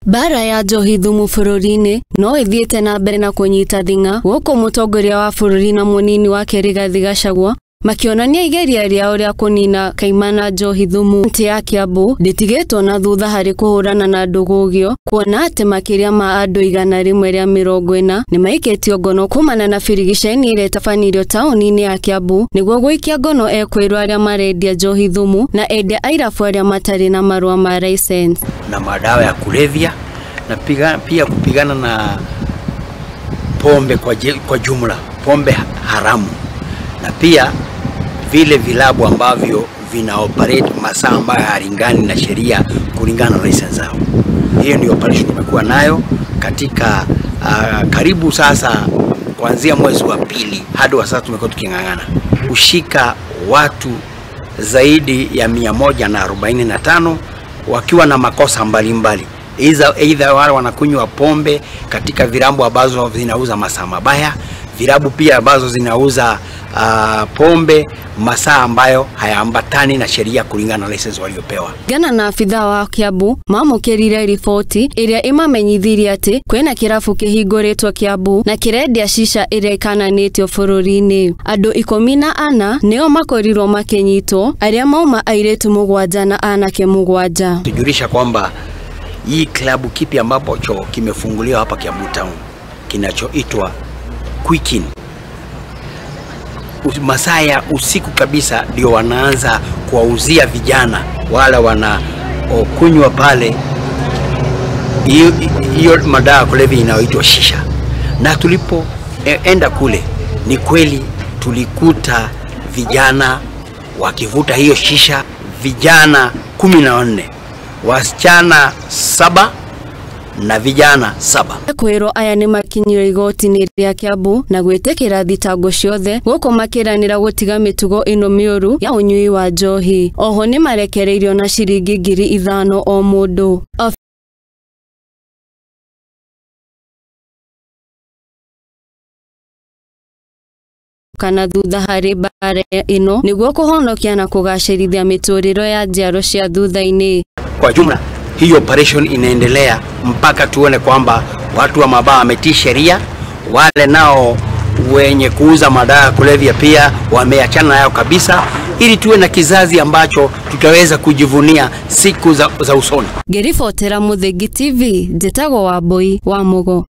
Bara ya njohi thumu bururi-ini no ithiete na mbere na kunyita thinga guku mutongoria wa bururi na munini wake Rigathi Gachagua makionania igeria riao ria kunina kaimana njohi thumu nti ya Kiambu ritigetwo na thutha hari kuhurana na ndugugio kuona ati makiria ma andu 140 ni maiketio ngono kumana na birigiceni ire tabanirio tauni-ini ya Kiambu niguo guikia ngono ekwirwo aria marendia njohi thumu na endia airabu aria matari na marua ma license na madawa ya kulevya na pia kupigana na pombe kwa jumla, pombe haramu, na pia vile vilabu ambavyo vina operate masaa ambayo halingani na sheria kulingana na license zao. Hiyo ndio operation tumekuwa nayo katika karibu sasa kuanzia mwezi wa pili hadi wa sasa tumekuwa tukingangana kushika watu zaidi ya 145 wakiwa na makosa mbalimbali. Either wale wanakunywa pombe katika vilabu ambazo zinauza masaa mabaya, vilabu pia ambazo zinauza pombe masaa ambayo hayaambatani na sheria kulingana na license waliopewa. Gana na afitha wa Kiambu mamukirire ripoti iria imamenyithirie ati kwina kirabu kihinguritwo Kiambu na kirendia shisha iria ikananitio bururi-ini. Andu 14 nio makorirwo makinyitwo aria mauma airetu 7 na anake 7. Tujulisha kwamba hii klabu kipi ambapo kimefunguliwa hapa Kiambu Town kinachoitwa Quick-In, masaa ya usiku kabisa ndio wanaanza kuwauzia vijana wala kunywa pale hiyo madawa kulevya inayoitwa shisha. Na tulipoenda kule ni kweli tulikuta vijana wakivuta hiyo shisha, vijana 14, wasichana 7 na vijana 7. Kwiro aya ni makinyiro igoti-ini ria Kiambu na gwitikira thitango ciothe guku makiranira gutiga mitugo ino miuru ya unyui wa njohi. Oho ni marekereirio na ciringi 5,000 o mundu. Kana thutha hari bara ino niguo kuhonokia na kugacirithia mituriro ya njiaro cia thutha-ini. Kwa jumla hii operation inaendelea mpaka tuone kwamba watu wa mabaa wametii sheria, wale nao wenye kuuza madawa kulevya pia wameachana nayo kabisa, ili tuwe na kizazi ambacho tutaweza kujivunia siku za usoni. Ngiribotera Muthingi TV, njitagwo Wambui wa Mugo.